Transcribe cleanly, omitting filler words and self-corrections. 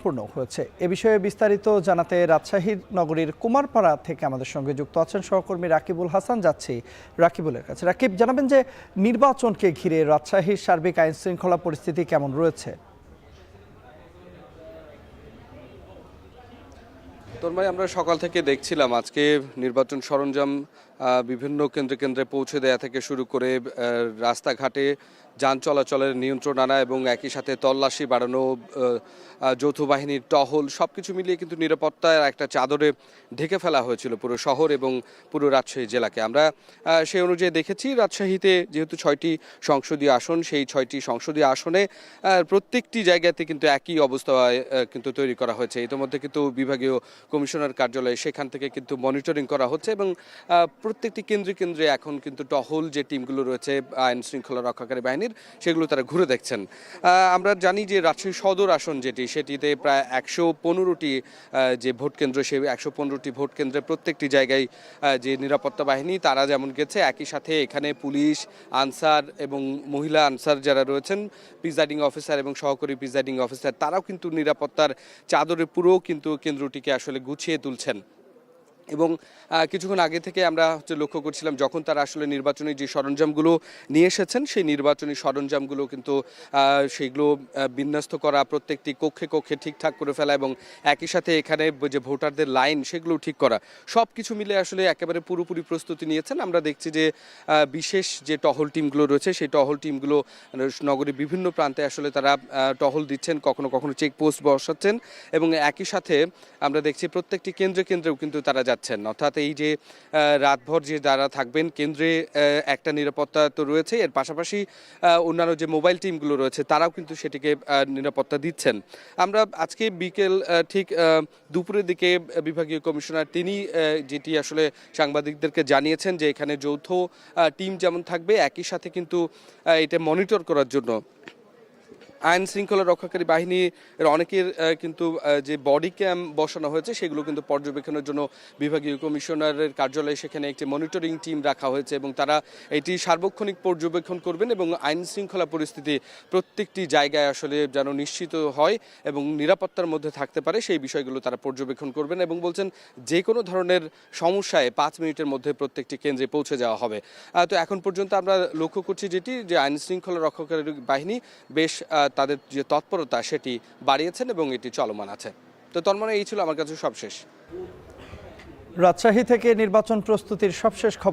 সম্পূর্ণ হয়েছে। এ বিষয়ে বিস্তারিত জানাতে রাজশাহী নগরীর কুমারপাড়া থেকে আমাদের সঙ্গে যুক্ত আছেন সহকর্মী রাকিবুল হাসান। যাচ্ছি রাকিবুলের কাছে। রাকিব, জানাবেন যে নির্বাচনকে ঘিরে রাজশাহীর সার্বিক আইন শৃঙ্খলা পরিস্থিতি কেমন রয়েছে? আমরা সকাল থেকে দেখছিলাম আজকে নির্বাচন সরঞ্জাম বিভিন্ন কেন্দ্রে পৌঁছে দেয়া থেকে শুরু করে রাস্তাঘাটে যান চলাচলের নিয়ন্ত্রণ আনা এবং একই সাথে তল্লাশি বাড়ানো, যৌথ বাহিনীর টহল, সবকিছু মিলিয়ে কিন্তু নিরাপত্তার একটা চাদরে ঢেকে ফেলা হয়েছিল পুরো শহর এবং পুরো রাজশাহী জেলাকে। আমরা সেই অনুযায়ী দেখেছি রাজশাহীতে যেহেতু 6টি সংসদীয় আসন, সেই 6টি সংসদীয় আসনে প্রত্যেকটি জায়গাতে কিন্তু একই অবস্থা কিন্তু তৈরি করা হয়েছে। ইতিমধ্যে কিন্তু বিভাগীয় কমিশনার কার্যালয়ে সেখান থেকে কিন্তু মনিটরিং করা হচ্ছে এবং প্রত্যেকটি কেন্দ্রে এখন কিন্তু টহল যে টিমগুলো রয়েছে আইন শৃঙ্খলা রক্ষাকারী বাহিনীর, সেগুলো তারা ঘুরে দেখছেন। আমরা জানি যে রাজশাহী সদর আসন সেটিতে প্রায় 115টি যে ভোট কেন্দ্র, সেই 115টি ভোট কেন্দ্রে প্রত্যেকটি জায়গায় যে নিরাপত্তা বাহিনী তারা যেমন গেছে, একই সাথে এখানে পুলিশ, আনসার এবং মহিলা আনসার যারা রয়েছেন, প্রিজাইডিং অফিসার এবং সহকারী প্রিজাইডিং অফিসার, তারাও কিন্তু নিরাপত্তার চাদরে পুরো কিন্তু কেন্দ্রটিকে আসলে গুছিয়ে তুলছেন। এবং কিছুক্ষণ আগে থেকে আমরা লক্ষ্য করছিলাম যখন তারা আসলে নির্বাচনী যে সরঞ্জামগুলো নিয়ে এসেছেন, সেই নির্বাচনী সরঞ্জামগুলো কিন্তু সেইগুলো বিন্যস্ত করা, প্রত্যেকটি কক্ষে ঠিকঠাক করে ফেলা এবং একই সাথে এখানে যে ভোটারদের লাইন সেগুলো ঠিক করা, সব কিছু মিলে আসলে একেবারে পুরোপুরি প্রস্তুতি নিয়েছেন। আমরা দেখছি যে বিশেষ যে টহল টিমগুলো রয়েছে, সেই টহল টিমগুলো নগরীর বিভিন্ন প্রান্তে আসলে তারা টহল দিচ্ছেন, কখনো চেকপোস্ট বসাচ্ছেন এবং একই সাথে আমরা দেখছি প্রত্যেকটি কেন্দ্রেও কিন্তু তারা যাচ্ছেন। অর্থাৎ এই যে রাতভর যে যারা থাকবেন কেন্দ্রে, একটা নিরাপত্তা তো রয়েছে, এর পাশাপাশি অন্যান্য যে মোবাইল টিমগুলো রয়েছে তারাও কিন্তু সেটিকে নিরাপত্তা দিচ্ছেন। আমরা আজকে বিকেল ঠিক দুপুরের দিকে বিভাগীয় কমিশনার তিনি যেটি আসলে সাংবাদিকদেরকে জানিয়েছেন যে এখানে যৌথ টিম যেমন থাকবে, একই সাথে কিন্তু এটা মনিটর করার জন্য আইন শৃঙ্খলা রক্ষাকারী বাহিনীর অনেকের কিন্তু যে বডি ক্যাম বসানো হয়েছে, সেগুলো কিন্তু পর্যবেক্ষণের জন্য বিভাগীয় কমিশনারের কার্যালয়ে সেখানে একটি মনিটরিং টিম রাখা হয়েছে এবং তারা এটি সার্বক্ষণিক পর্যবেক্ষণ করবেন এবং আইন শৃঙ্খলা পরিস্থিতি প্রত্যেকটি জায়গায় আসলে যেন নিশ্চিত হয় এবং নিরাপত্তার মধ্যে থাকতে পারে, সেই বিষয়গুলো তারা পর্যবেক্ষণ করবেন এবং বলছেন যে কোনো ধরনের সমস্যায় 5 মিনিটের মধ্যে প্রত্যেকটি কেন্দ্রে পৌঁছে যাওয়া হবে। তো এখন পর্যন্ত আমরা লক্ষ্য করছি যে আইন শৃঙ্খলা রক্ষাকারী বাহিনী বেশ তাদের যে তৎপরতা সেটি বাড়িয়েছেন এবং এটি চলমান আছে। তো এই ছিল আমার কাছে সবশেষ। রাজশাহী থেকে নির্বাচন প্রস্তুতির সবশেষ খবর।